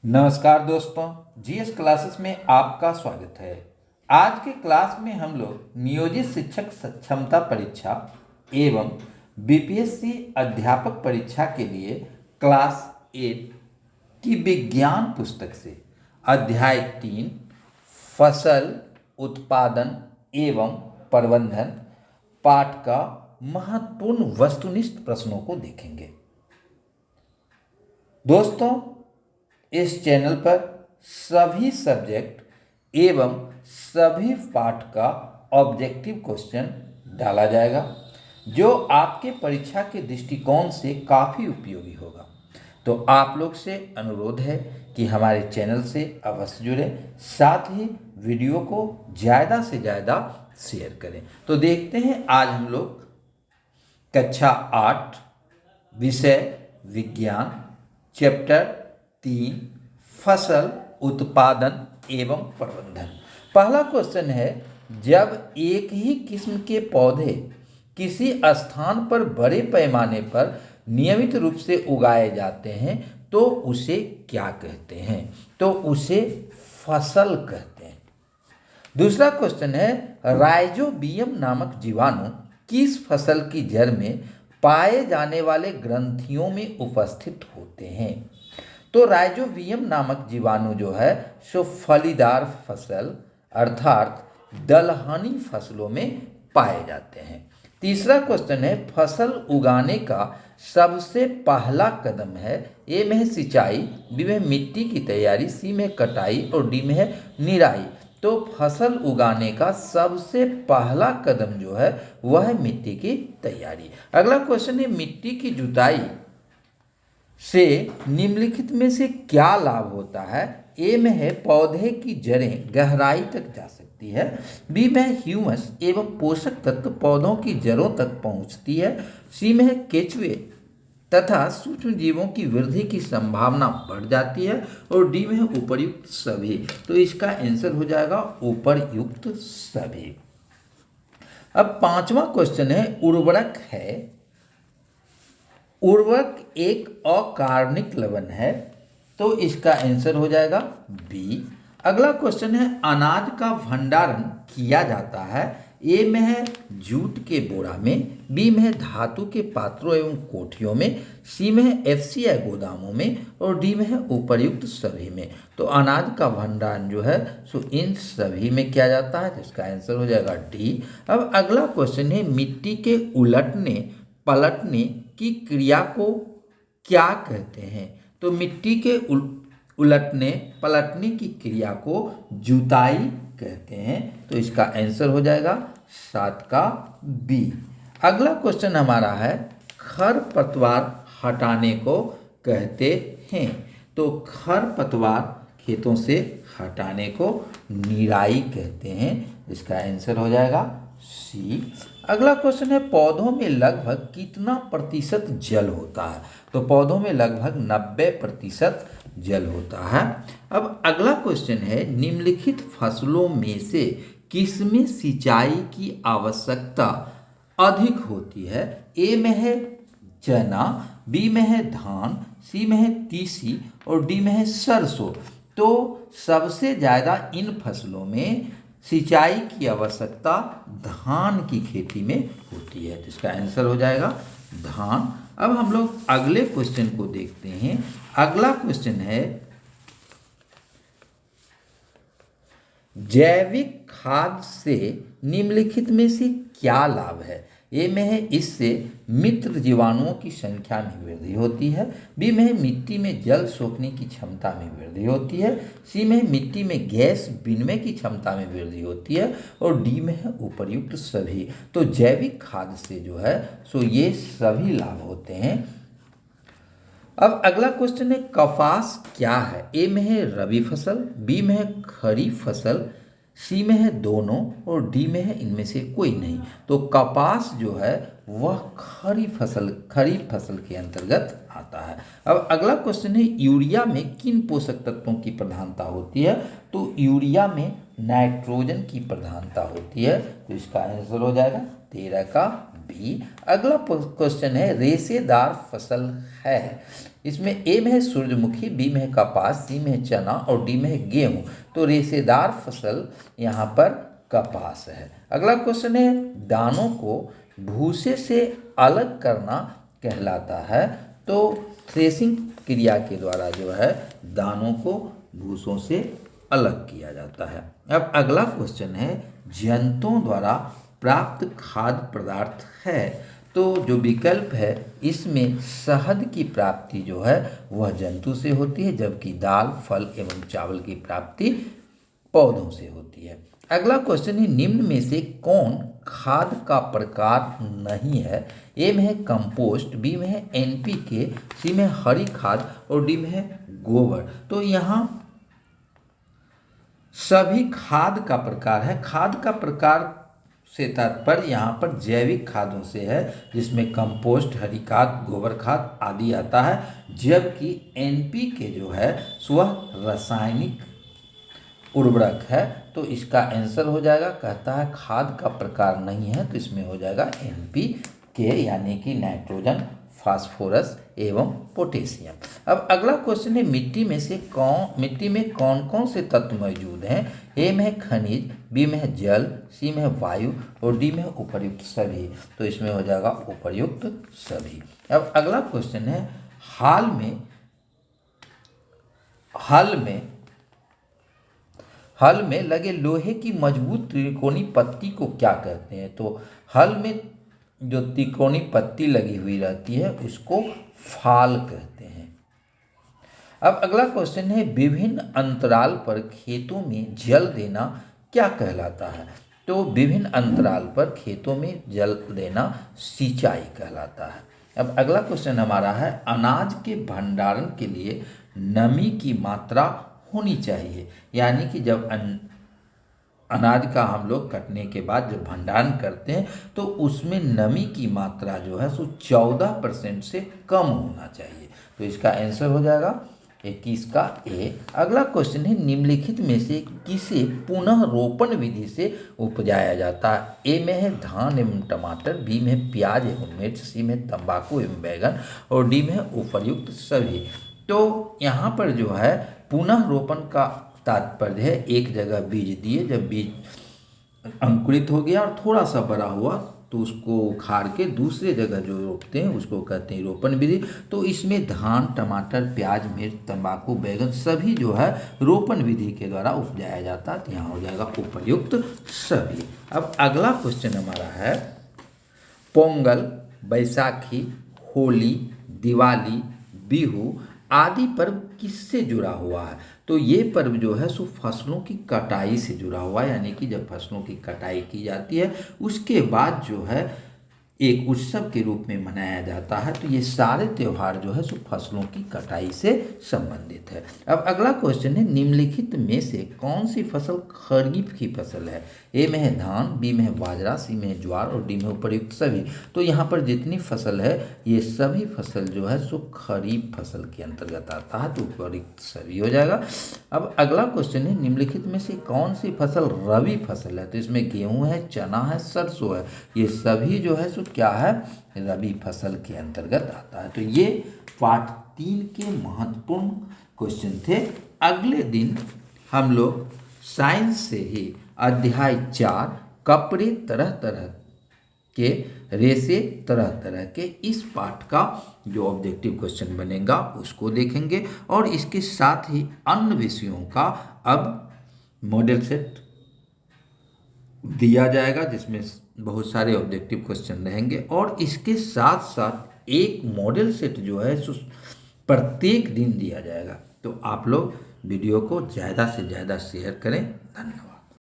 नमस्कार दोस्तों, GS classes में आपका स्वागत है। आज के क्लास में हम लोग नियोजित शिक्षक सक्षमता परीक्षा एवं बीपीएससी अध्यापक परीक्षा के लिए क्लास 8 की विज्ञान पुस्तक से अध्याय 3 फसल उत्पादन एवं प्रबंधन पाठ का महत्वपूर्ण वस्तुनिष्ठ प्रश्नों को देखेंगे। दोस्तों, इस चैनल पर सभी सब्जेक्ट एवं सभी पाठ का ऑब्जेक्टिव क्वेश्चन डाला जाएगा जो आपके परीक्षा के दृष्टिकोण से काफ़ी उपयोगी होगा। तो आप लोग से अनुरोध है कि हमारे चैनल से अवश्य जुड़ें, साथ ही वीडियो को ज़्यादा से ज़्यादा शेयर करें। तो देखते हैं, आज हम लोग कक्षा 8 विषय विज्ञान चैप्टर 3 फसल उत्पादन एवं प्रबंधन। पहला क्वेश्चन है, जब एक ही किस्म के पौधे किसी स्थान पर बड़े पैमाने पर नियमित रूप से उगाए जाते हैं तो उसे क्या कहते हैं? तो उसे फसल कहते हैं। दूसरा क्वेश्चन है, राइजोबियम नामक जीवाणु किस फसल की जड़ में पाए जाने वाले ग्रंथियों में उपस्थित होते हैं? तो राइजोबियम नामक जीवाणु जो है सो फलीदार फसल अर्थात दलहनी फसलों में पाए जाते हैं। तीसरा क्वेश्चन है, फसल उगाने का सबसे पहला कदम है। ए में है सिंचाई, बी में मिट्टी की तैयारी, सी में कटाई और डी में है निराई। तो फसल उगाने का सबसे पहला कदम जो है वह है मिट्टी की तैयारी। अगला क्वेश्चन है, मिट्टी की जुताई से निम्नलिखित में से क्या लाभ होता है? ए में है पौधे की जड़ें गहराई तक जा सकती है, बी में है ह्यूमस एवं पोषक तत्व पौधों की जड़ों तक पहुंचती है, सी में है केचुए तथा सूक्ष्म जीवों की वृद्धि की संभावना बढ़ जाती है और डी में है उपर्युक्त सभी। तो इसका आंसर हो जाएगा उपर्युक्त सभी। अब पांचवा क्वेश्चन है, उर्वरक है। उर्वरक एक अकार्बनिक लवण है, तो इसका आंसर हो जाएगा बी। अगला क्वेश्चन है, अनाज का भंडारण किया जाता है। ए में है जूट के बोरा में, बी में है धातु के पात्रों एवं कोठियों में, सी में है एफसीआई गोदामों में और डी में है उपर्युक्त सभी में। तो अनाज का भंडारण जो है सो इन सभी में किया जाता है, तो इसका आंसर हो जाएगा डी। अब अगला क्वेश्चन है, मिट्टी के उलटने पलटने की क्रिया को क्या कहते हैं? तो मिट्टी के उलटने पलटने की क्रिया को जुताई कहते हैं, तो इसका आंसर हो जाएगा 7 का बी। अगला क्वेश्चन हमारा है, खरपतवार हटाने को कहते हैं। तो खरपतवार खेतों से हटाने को निराई कहते हैं, इसका आंसर हो जाएगा सी। अगला क्वेश्चन है, पौधों में लगभग कितना प्रतिशत जल होता है? तो पौधों में लगभग 90% जल होता है। अब अगला क्वेश्चन है, निम्नलिखित फसलों में से किसमें सिंचाई की आवश्यकता अधिक होती है? ए में है चना, बी में है धान, सी में है तीसी और डी में है सरसों। तो सबसे ज़्यादा इन फसलों में सिंचाई की आवश्यकता धान की खेती में होती है, तो इसका आंसर हो जाएगा धान। अब हम लोग अगले क्वेश्चन को देखते हैं। अगला क्वेश्चन है, जैविक खाद से निम्नलिखित में से क्या लाभ है? ए में है इससे मित्र जीवाणुओं की संख्या में वृद्धि होती है, बी में है मिट्टी में जल सोखने की क्षमता में वृद्धि होती है, सी में है मिट्टी में गैस विनिमय की क्षमता में वृद्धि होती है और डी में है उपर्युक्त सभी। तो जैविक खाद से जो है सो ये सभी लाभ होते हैं। अब अगला क्वेश्चन है, कपास क्या है? ए में है रबी फसल, बी में है खरीफ फसल, सी में है दोनों और डी में है इनमें से कोई नहीं। तो कपास जो है वह खरीफ फसल के अंतर्गत आता है। अब अगला क्वेश्चन है, यूरिया में किन पोषक तत्वों की प्रधानता होती है? तो यूरिया में नाइट्रोजन की प्रधानता होती है, तो इसका आंसर हो जाएगा 13 का बी। अगला क्वेश्चन है, रेशेदार फसल है। इसमें ए में है सूरजमुखी, बी में है कपास, सी में है चना और डी में है गेहूं। तो रेशेदार फसल यहाँ पर कपास है। अगला क्वेश्चन है दानों को भूसे से अलग करना कहलाता है। तो थ्रेसिंग क्रिया के द्वारा जो है दानों को भूसों से अलग किया जाता है। अब अगला क्वेश्चन है जंतुओं द्वारा प्राप्त खाद्य पदार्थ है। तो जो विकल्प है इसमें शहद की प्राप्ति जो है वह जंतु से होती है, जबकि दाल, फल एवं चावल की प्राप्ति पौधों से होती है। अगला क्वेश्चन है निम्न में से कौन खाद का प्रकार नहीं है। ए में है कंपोस्ट, बी में है एनपीके, सी में हरी खाद और डी में है गोबर। तो यहाँ सभी खाद का प्रकार है। खाद का प्रकार से तात्पर्य यहाँ पर जैविक खादों से है, जिसमें कंपोस्ट, हरी खाद, गोबर खाद आदि आता है, जबकि एनपीके जो है वह रासायनिक उर्वरक है। तो इसका आंसर हो जाएगा, कहता है खाद का प्रकार नहीं है, तो इसमें हो जाएगा एनपीके यानी कि नाइट्रोजन, फास्फोरस एवं पोटेशियम। अब अगला क्वेश्चन है मिट्टी में कौन कौन से तत्व मौजूद हैं। ए में है खनिज, बी में है जल, सी में है वायु और डी में है उपर्युक्त सभी। तो इसमें हो जाएगा उपर्युक्त सभी। अब अगला क्वेश्चन है हल में लगे लोहे की मजबूत त्रिकोणी पत्ती को क्या कहते हैं। तो हल में जो त्रिकोणी पत्ती लगी हुई रहती है उसको फाल कहते हैं। अब अगला क्वेश्चन है विभिन्न अंतराल पर खेतों में जल देना क्या कहलाता है। तो विभिन्न अंतराल पर खेतों में जल देना सिंचाई कहलाता है। अब अगला क्वेश्चन हमारा है अनाज के भंडारण के लिए नमी की मात्रा होनी चाहिए, यानी कि जब अनाज का हम लोग कटने के बाद जब भंडारण करते हैं तो उसमें नमी की मात्रा जो है सो 14% से कम होना चाहिए। तो इसका आंसर हो जाएगा 21 का ए। अगला क्वेश्चन है निम्नलिखित में से किसे पुनः रोपण विधि से उपजाया जाता है। ए में है धान एवं टमाटर, बी में है प्याज एवं मिर्च, सी में तंबाकू एवं बैगन और डी में है उपर्युक्त सभी। तो यहाँ पर जो है पुनः रोपण का तात्पर्य है एक जगह बीज दिए, जब बीज अंकुरित हो गया और थोड़ा सा बड़ा हुआ तो उसको उखाड़ के दूसरे जगह जो रोपते हैं उसको कहते हैं रोपण विधि। तो इसमें धान, टमाटर, प्याज, मिर्च, तंबाकू, बैगन सभी जो है रोपण विधि के द्वारा उपजाया जाता है। तो यहाँ हो जाएगा उपर्युक्त सभी। अब अगला क्वेश्चन हमारा है पोंगल, बैसाखी, होली, दिवाली, बिहू आदि पर्व किससे जुड़ा हुआ है। तो ये पर्व जो है सो फसलों की कटाई से जुड़ा हुआ है, यानी कि जब फसलों की कटाई की जाती है उसके बाद जो है एक उत्सव के रूप में मनाया जाता है। तो ये सारे त्यौहार जो है सो फसलों की कटाई से संबंधित है। अब अगला क्वेश्चन है निम्नलिखित में से कौन सी फसल खरीफ की फसल है। ए में है धान, बी में है बाजरा, सी में है ज्वार और डी में उपर्युक्त सभी। तो यहाँ पर जितनी फसल है ये सभी फसल जो है सो खरीफ फसल के अंतर्गत आता है, तो उपर्युक्त सभी हो जाएगा। अब अगला क्वेश्चन है निम्नलिखित में से कौन सी फसल रबी फसल है। तो इसमें गेहूँ है, चना है, सरसों है, ये सभी जो है सो क्या है रबी फसल के अंतर्गत आता है। तो ये पार्ट 3 के महत्वपूर्ण क्वेश्चन थे। अगले दिन हम लोग साइंस से ही अध्याय 4 कपड़े तरह तरह के, रेशे तरह तरह के, इस पाठ का जो ऑब्जेक्टिव क्वेश्चन बनेगा उसको देखेंगे और इसके साथ ही अन्य विषयों का अब मॉडल सेट दिया जाएगा जिसमें बहुत सारे ऑब्जेक्टिव क्वेश्चन रहेंगे और इसके साथ साथ एक मॉडल सेट जो है प्रत्येक दिन दिया जाएगा। तो आप लोग वीडियो को ज़्यादा से ज़्यादा शेयर करें। धन्यवाद।